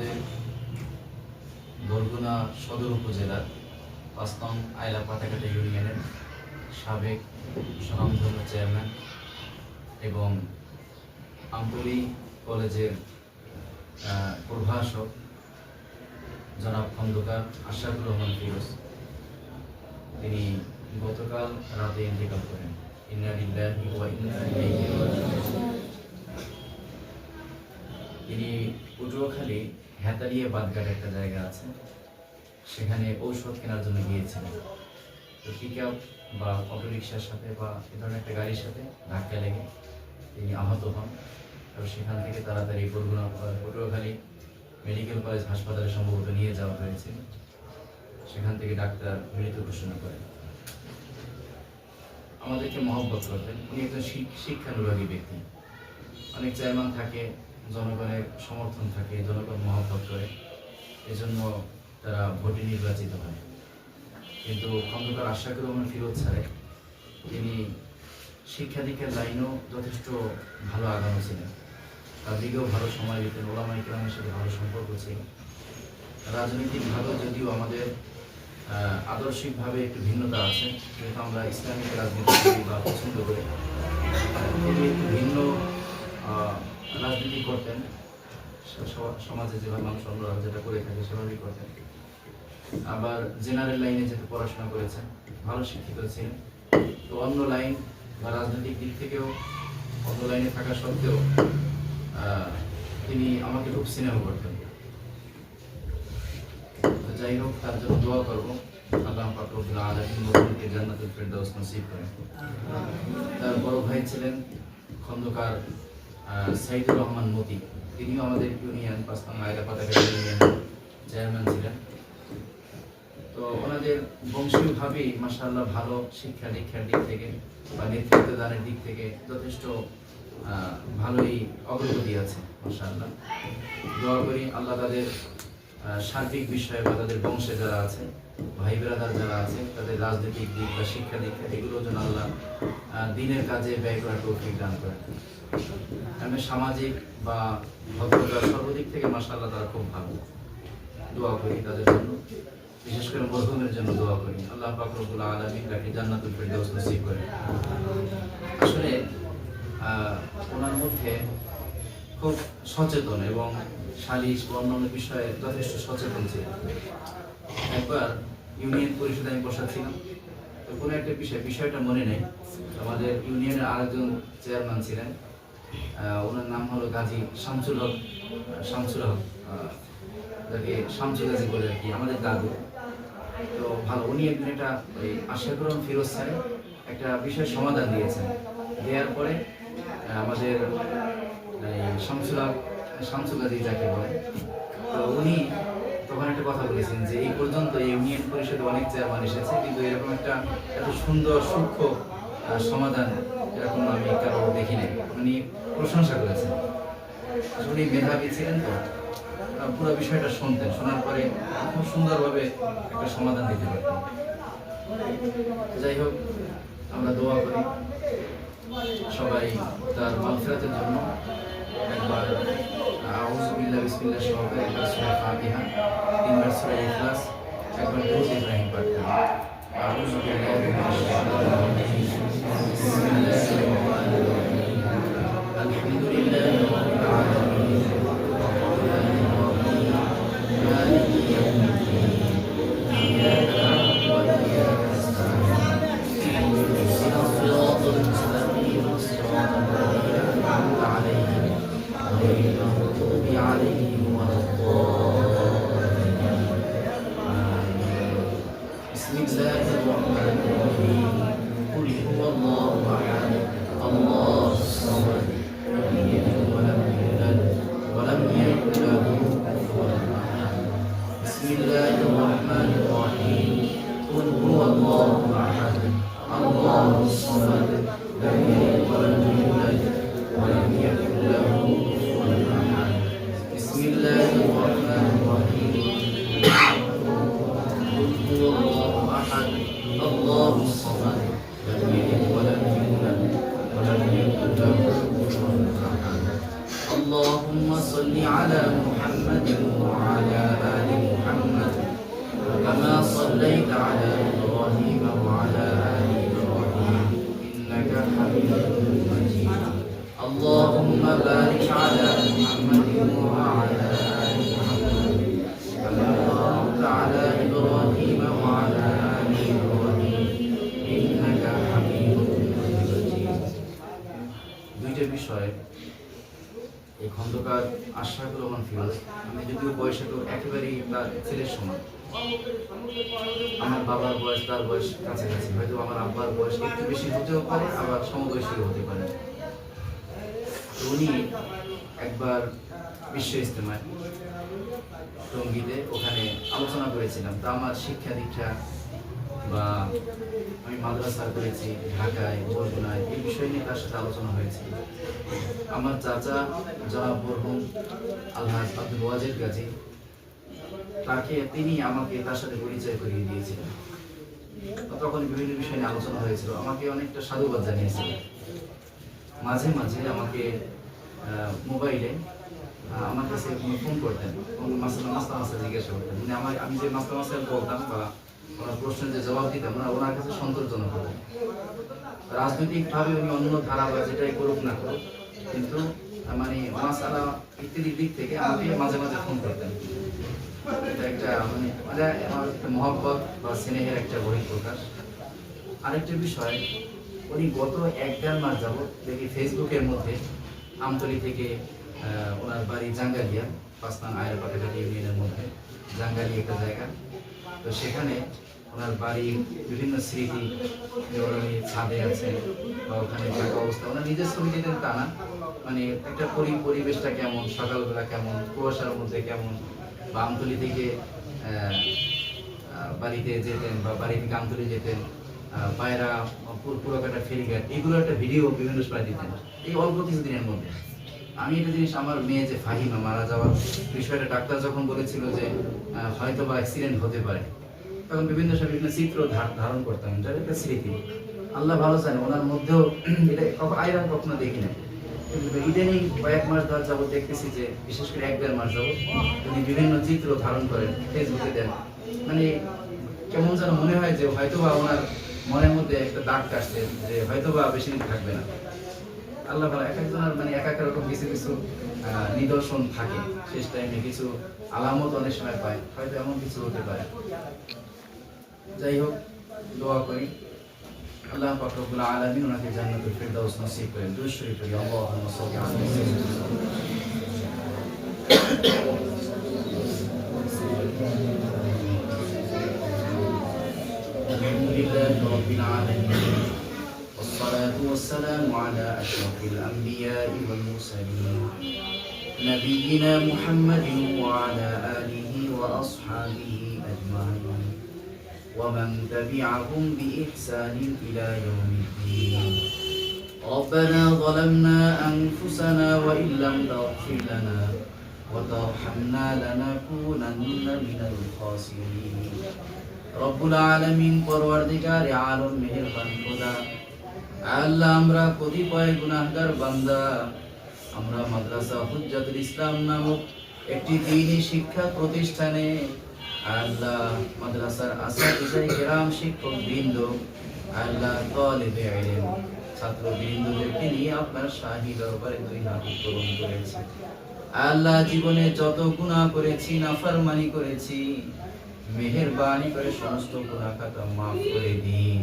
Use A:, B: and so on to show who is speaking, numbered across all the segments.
A: আমাদের বরগুনা সদর উপজেলার ৫ নং আইলা পাতাকাটা ইউনিয়নের সাবেক স্বনামধন্য চেয়ারম্যান এবং আমতলী কলেজের প্রভাষক জনাব খন্দকার আশরাফুর রহমান ফিরোজ, তিনি গতকাল রাতে ইন্তেকাল করেন। ইন্না লিল্লাহি ওয়া ইন্না ইলাইহি রাজিউন। তিনি পটুয়াখালী হেতালিয়া বাদঘাট একটা জায়গা আছে, সেখানে ঔষধ কেনার জন্য গিয়েছিলেন। তো পিকআপ বা অটোরিকশার সাথে বা এ ধরনের একটা গাড়ির সাথে ধাক্কা লেগে তিনি আহত হন। এবং সেখান থেকে তাড়াতাড়ি পটুয়াখালী মেডিকেল কলেজ হাসপাতালে সম্ভবত নিয়ে যাওয়া হয়েছিল। সেখান থেকে ডাক্তার মৃত ঘোষণা করেন। আমাদেরকে মহব্বত করতেন। উনি একজন শিক্ষানুরাগী ব্যক্তি। অনেক চেয়ারম্যান থাকে, জনগণের সমর্থন থাকে, জনগণ মহব্বত করে, এজন্য তারা ভোটে নির্বাচিত হয়। কিন্তু খন্দকার আশরাফুর রহমান ফিরোজ স্যারে তিনি শিক্ষা দীক্ষার লাইনেও যথেষ্ট ভালো আগানো ছিলেন। তার দিকেও ভালো সময় দিতেন, ওলামায়ে কেরামের সাথে ভালো সম্পর্ক ছিল। রাজনৈতিকভাবে যদিও আমাদের আদর্শিকভাবে একটু ভিন্নতা আছে, যেহেতু আমরা ইসলামিক রাজনীতি করি বা পছন্দ করি, তিনি একটু ভিন্ন রাজনীতি করতেন। সমাজে যেভাবে মানুষ অন্যরা যেটা করে থাকে সেভাবেই করতেন। আবার জেনারেল লাইনে যেহেতু পড়াশোনা করেছেন, ভালো শিক্ষিত ছিলেন, তো অন্য লাইন বা রাজনৈতিক দিক থেকেও অন্য লাইনে থাকা সত্ত্বেও তিনি আমাকে খুব স্নেহ করতেন। যাই হোক, তার জন্য দোয়া করবো, আল্লাহ পাক রব্বুল আলামিন মুমিনকে জান্নাতুল ফেরদাউস নসিব করেন। তার বড় ভাই ছিলেন খন্দকার সাইদুর রহমান মতি, তিনিও আমাদের ইউনিয়ন ৫ নং আইলা পাতাকাটা ইউনিয়নের চেয়ারম্যান ছিলেন। তো ওনাদের বংশীয়ভাবেই মাশাআল্লাহ ভালো শিক্ষা দীক্ষার দিক থেকে বা নেতৃত্ব দানের দিক থেকে যথেষ্ট ভালোই অগ্রগতি আছে মাশাআল্লাহ। দোয়া করি আল্লাহ তাদের সার্বিক বিষয়ে বা তাদের বংশে যারা আছে, ভাই ব্রাদার যারা আছে, তাদের রাজনৈতিক দিক বা শিক্ষা দীক্ষা এগুলো যেন আল্লাহ দিনের কাজে ব্যয় করার তৌফিক দান করেন। আমি সামাজিক বা ভদ্রতার সর্বদিক থেকে মাশাআল্লাহ তারা খুব ভালো। দোয়া করি তাদের জন্য, বিশেষ করে মরহুমের জন্য দোয়া করি, আল্লাহ পাক রব্বুল আলামিন তাকে জান্নাতুল ফেরদাউস নসিব করেন। আসলে ওনার মধ্যে খুব সচেতন এবং সালিশ বা অন্যান্য বিষয়ে যথেষ্ট সচেতন ছিল। একবার ইউনিয়ন পরিষদে আমি বসাচ্ছিলাম, তো কোনো একটা বিষয়টা মনে নেই, আমাদের ইউনিয়নের আরেকজন চেয়ারম্যান ছিলেন, ওনার নাম হলো গাজী শামসুল হক, যাকে শামসুল গাজী বলে আর কি, আমাদের দাদু। তো ভালো, উনি একদিন একটা ওই আশরাফুর রহমান ফিরোজ স্যার একটা বিষয়ের সমাধান দিয়েছেন। দেওয়ার পরে আমাদের শামসুল গাজী যাকে বলে, তো উনি তখন একটা কথা বলেছেন যে এই পর্যন্ত ইউনিয়ন পরিষদে অনেক চেয়ারম্যান এসেছে, কিন্তু এরকম একটা এত সুন্দর সূক্ষ্ম সমাধান এরকম আমি কারো দেখি নাই। উনি প্রশংসা করেছেন। উনি মেধাবী ছিলেন, তো পুরো বিষয়টা শুনতেন, শোনার পরে খুব সুন্দরভাবে একটা সমাধান দিতে পারতেন। যাই হোক, আমরা দোয়া করি সবাই তার মাগফিরাতের জন্য। একবার আউযু বিল্লাহি বিসমিল্লাহ সহকারে একবার সূরা ফাতিহা, 3 বার সূরা ইখলাস, একবার দুরূদ ইব্রাহিম পাঠ করি। আউযু বিল্লাহি মিনাশ শাইতানির রাজিম, বিসমিল্লাহির রহমানির রহিম, আলহামদুলিল্লাহি রাব্বিল আলামিন, আর-রাহমানির রহিম, মালিকি ইয়াউমিদ্দিন, ইyyaka না'বুদু ওয়া ইyyaka নাস্তা'ইন, ইহদিনাস সিরাতাল মুস্তাকিম, সিরাতাল লাযীনা আন'আমতা আলাইহিম غير المغضوب عليهم ولا الضالين. بسم الله الرحمن الرحيم. قل هو الله احد الله الصمد لم يلد ولم يولد ولم يكن له كفوا احد. بسم الله الرحمن الرحيم. قل هو الله احد الله الصمد لم يلد ولم يولد ولم يكن له بسم الله الرحمن الرحيم. قل هو الله احد الله الصمد لم يلد ولم يولد ولم يكن له كفوا احد. اللهم صل على محمد وعلى آل محمد كما صليت على إبراهيم وعلى آل إبراهيم إنك حميد مجيد اللهم بارك على محمد وعلى آل محمد كما باركت على إبراهيم وعلى آل إبراهيم إنك حميد مجيد দুইটা বিষয় এই খন্দকার আশরাফুর রহমান ফিরোজ, আমি যদিও বয়সে তো একেবারেই তার ছেলের সমান। আমার বাবার বয়স তার বয়স কাছাকাছি, হয়তো আমার আব্বার বয়স একটু বেশি হতেও পারে, আবার সমবয়সীও হতে পারে। তো উনি একবার বিশ্ব ইজতেমায় টঙ্গীতে ওখানে আলোচনা করেছিলাম। তা আমার শিক্ষা দীক্ষা বা আমি মাদ্রাসা করেছি ঢাকায়, বরগুনায়, এই বিষয় নিয়ে তার সাথে আলোচনা হয়েছে। আমার চাচা জনাব মরহুম আলহাজ আব্দুল ওয়াজেদ গাজী, তিনি আমাকে তার সাথে পরিচয় করিয়ে দিয়েছিলেন। তখন বিভিন্ন বিষয় নিয়ে আলোচনা হয়েছিল, আমাকে অনেকটা সাধুবাদ জানিয়েছিল। মাঝে মাঝে আমাকে মোবাইলে আমার কাছে ফোন করতেন, মাস্তা জিজ্ঞাসা করতেন, মানে আমি যে মাস্তা বলতাম বা ওনার প্রশ্নের যে জবাব দিতাম ওনার কাছে সন্তোষজনক হতো। রাজনৈতিকভাবে উনি অন্য ধারা বা যেটাই করুক না করুক, কিন্তু মানে মাসালা ইত্যাদি দিক থেকে আমাকে মাঝে মাঝে ফোন করতেন। এটা একটা মানে আমার মহব্বত বা স্নেহের একটা বহিঃপ্রকাশ। আরেকটা বিষয়, উনি গত 1-1.5 মাস যাবত দেখি ফেসবুকের মধ্যে আমতলী থেকে ওনার বাড়ি জাঙ্গালিয়া, 5 নং আয়ের পাটাঘাটি ইউনিয়নের মধ্যে জাঙ্গালি একটা জায়গা। তো সেখানে ওনার বাড়ির বিভিন্ন স্মৃতি, উনি ছাদে আছেন বা ওখানে থাকা অবস্থা, ওনার নিজের ছবি দিতেন তা না, মানে একটা পরিবেশটা কেমন, সকালবেলা কেমন, কুয়াশার মধ্যে কেমন, বা আমতলী থেকে বাড়িতে যেতেন বা বাড়ি থেকে আমতলী যেতেন, পায়রা, পুরোকাটা ফেরিঘাট, এগুলো একটা ভিডিও বিভিন্ন সময় দিতেন এই অল্প কিছুদিনের মধ্যে। আমি একটা জিনিস, আমার মেয়ে যে ফাহিমা মারা যাওয়ার বিষয়টা ডাক্তার যখন বলেছিল যে হয়তো বা অ্যাক্সিডেন্ট হতে পারে, তখন বিভিন্ন চিত্র ধারণ করতাম, যার একটা স্মৃতি। আল্লাহ ভালো জানে ওনার মধ্যেও এটা আইরান কখনো দেখি না, কিন্তু ইদানিং কয়েক মাস ধর যাবত দেখতেছি যে বিশেষ করে 1-1.5 মাস যাবত উনি বিভিন্ন চিত্র ধারণ করেন, ফেসবুকে দেন। মানে কেমন যেন মনে হয় যে হয়তোবা ওনার মনের মধ্যে একটা দাগ কাটছে যে হয়তোবা বেশি দিন থাকবে না। আল্লাহ ভালো, এক একজনের মানে এক এক রকম কিছু কিছু নিদর্শন থাকে, শেষ টাইমে কিছু আলামত অনেক সময় পায়, হয়তো এমন কিছু হতে পারে। যাই হোক, দোয়া করি আল্লাহ পাক রব্বুল আলামিন ওনাকে জান্নাতুল ফিরদাউস নসিব করেন। দুরূদ শরীফ পড়ি, আল্লাহুম্মা সাল্লি আলা আলহামদুলিল্লাহি রাব্বিল আলামিন والصلاة والسلام على أشرف الأنبياء والمرسلين نبينا محمد وعلى آله وأصحابه أجمعين ومن تبعهم بإحسان إلى يوم الدين ربنا ظلمنا أنفسنا وإن لم تغفر لنا وترحمنا لنكونن من الخاسرين رب العالمين পরওয়ারদিগার আলম মেহেরবান খোদা, আল্লাহ আমরা কতিপয় গুনাহগার বান্দা, আমরা মাদ্রাসা হুজ্জাতুল ইসলাম নামক একটি দ্বীনি শিক্ষা প্রতিষ্ঠানে আল্লাহ মাদ্রাসার আসাতিজায়ে কেরাম, শিক্ষক বৃন্দ, আল্লাহ তালিবে ইলম, ছাত্র বৃন্দদেরকে নিয়ে আপনার শাহী দরবারে 2 হাত উত্তোলন করেছি। আল্লাহ জীবনে যত গুনাহ করেছি, নাফরমানি করেছি, মেহেরবানি করে সমস্ত গুনাহ খাতা মাফ করে দিন।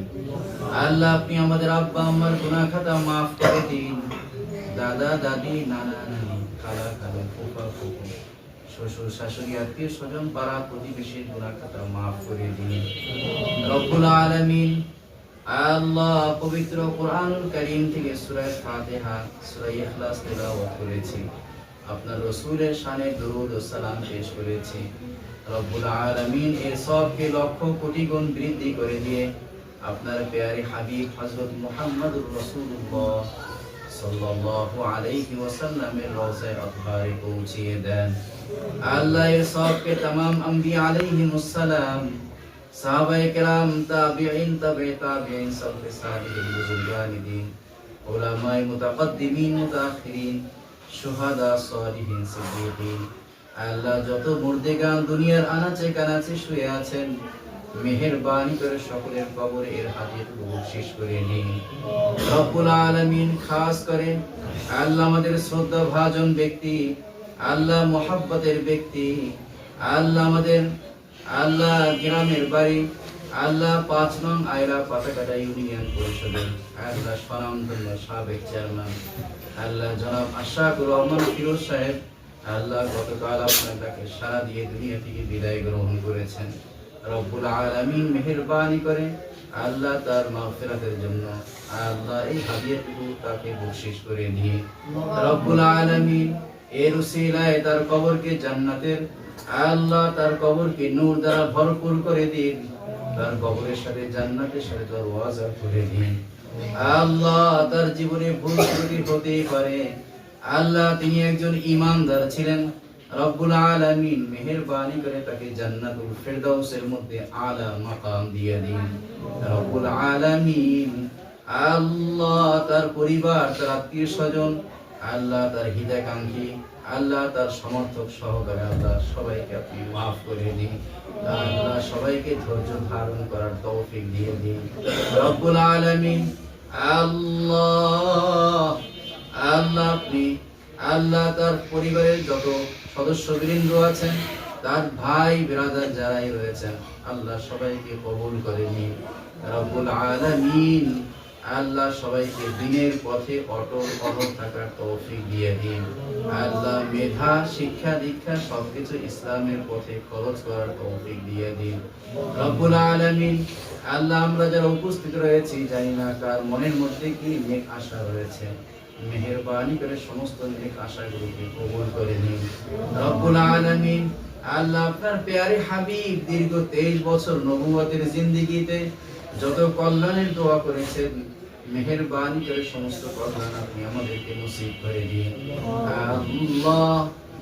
A: আল্লাহ আপনি আমাদের আব্বা আম্মার গুনাহ খাতা মাফ করে দিন। দাদা দাদি, নানা নানি, খালা খালু, ফুফা ফুফু, শ্বশুর শাশুড়ি, আত্মীয় স্বজন, পাড়া প্রতিবেশীর গুনাহ খাতা মাফ করে দিন রব্বুল আলামিন। আল্লাহ পবিত্র কোরআনুল কারীম থেকে সূরা ফাতিহা, সূরা ইখলাস তেলাওয়াত করেছি, আপনার রাসূলের শানে দরুদ ও সালাম পেশ করেছি। রব্বুল আলামিন এর সবকে লক্ষ কোটি গুণ বৃদ্ধি করে দিয়ে আপনার প্যারে হাবিব হযরত মুহাম্মদুর রাসূলুল্লাহ সাল্লাল্লাহু আলাইহি ওয়াসাল্লামের রওজায়ে আতহারে পৌঁছিয়ে দেন। আল্লাহ এর সবকে तमाम আম্বিয়া আলাইহিমুস সালাম, সাহাবায়ে কেরাম, তাবিঈন, তাবে তাবিঈন, সালফে সালিহিন, বুজুর্গানিদিন, উলামায়ে মুতাকদ্দিমিন, মুতাআখিরিন, শুহাদা, সালিহিন, সিদ্দিকিন, আল্লাহ যত মুর্দেগান দুনিয়ার আনাচে কানাচে শুয়ে আছেন, মেহেরবানি করে সকলের কবরে এর হাদিয়াটুকু বকশিশ করে নিন রব্বুল আলামিন। খাস করে আল্লাহ আমাদের শ্রদ্ধা ভাজন ব্যক্তি, আল্লাহ মোহাব্বতের ব্যক্তি, আল্লাহ আমাদের আল্লাহ গ্রামের বাড়ি, আল্লাহ 5 নং আয়রা পাতাকাটা ইউনিয়ন পরিষদের আল্লাহ স্বনামধন্য সাবেক চেয়ারম্যান আল্লাহ জনাব আশরাফুর রহমান ফিরোজ সাহেব, আল্লাহ গতকাল আপনার ডাকে সাড়া দিয়ে দুনিয়া থেকে বিদায় গ্রহণ করেছেন। রব্বুল আলামিন মেহেরবানি করে আল্লাহ তার মাগফিরাতের জন্য আল্লাহ এই হাদিয়াটুকু তাকে বকশিশ করে দিয়ে রব্বুল আলামিন এর উসিলায় তার কবরকে জান্নাতের আল্লাহ তার কবরকে নূর দ্বারা ভরপুর করে দিন, তার কবরের সাথে জান্নাতের সাথে দরওয়াজা করে দিন। আল্লাহ তার জীবনে ভুল ত্রুটি হতেই পারে, আল্লাহ তিনি একজন ঈমানদার ছিলেন, রব্বুল আলামিন মেহেরবানি করে তাকে জান্নাতুল ফিরদাউসের মধ্যে আলা মাকাম দিয়ে দিন রব্বুল আলামিন। আল্লাহ তার পরিবার, তার আত্মীয় স্বজন, আল্লাহ তার হিতাকাঙ্ক্ষী, আল্লাহ তার সমর্থক সহকারে আল্লাহ সবাইকে আপনি মাফ করে দিন, আল্লাহ সবাইকে ধৈর্য ধারণ করার তৌফিক দিয়ে দিন রব্বুল আলামিন। আল্লাহ আল্লাহ আপনি আল্লাহ তার পরিবারের যত সদস্যবৃন্দ আছেন, তার ভাই বিরাদার যারাই রয়েছেন, আল্লাহ সবাইকে কবুল করে নিন রব্বুল আলামিন। আল্লাহ সবাইকে দ্বীনের পথে অটল থাকার তৌফিক দিয়ে দিন, আল্লাহ মেধা শিক্ষা দীক্ষা সবকিছু ইসলামের পথে খরচ করার তৌফিক দিয়ে দিন রব্বুল আলামিন। আল্লাহ আমরা যারা উপস্থিত রয়েছি জানি না কার মনের মধ্যে কি নেক আশা রয়েছে, মেহেরবানি করে সমস্ত নেক আশাগুলোকে কবুল করে নিন রব্বুল আলামিন। আল্লাহ আপনার প্যারে হাবিব দীর্ঘ 23 বছর নবুয়তের জিন্দেগিতে যত কল্যাণের দোয়া করেছেন, মেহেরবানি করে সমস্ত কল্যাণ আপনি আমাদেরকে নসিব করে দিন আল্লাহ।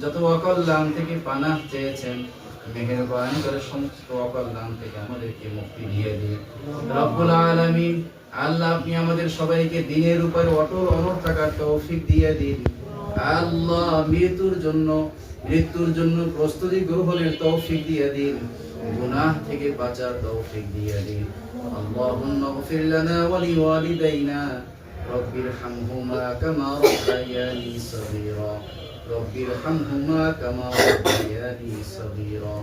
A: যত অকল্যাণ থেকে পানাহ চেয়েছেন, মেহেরবানি করে সমস্ত অকল্যাণ থেকে আমাদেরকে মুক্তি দিয়ে দিন রব্বুল আলামিন। আল্লাহ আপনি আমাদের সবাইকে দ্বীনের উপর অটল অনড় থাকার তৌফিক দিয়ে দিন আল্লাহ। মৃত্যুর জন্য প্রস্তুতি গ্রহণের তৌফিক দিয়ে দিন, গুনাহ থেকে বাঁচার তৌফিক দিয়ে দিন। আল্লাহুম্মা ইগফির লানা ওয়া লিওয়ালিদাইনা রব্বিরহামহুমা কামা রাব্বায়ানি সগীরা রব্বিরহামহুমা কামা রাব্বায়ানি সগীরা।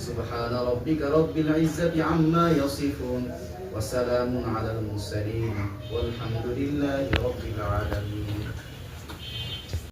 A: সুবহানা রাব্বিকা রাব্বিল ইজ্জাতি আম্মা ইয়াসিফুন ওয়া সালামুন আলাল মুরসালিন ওয়ালহামদুলিল্লাহি রাব্বিল আলামিন।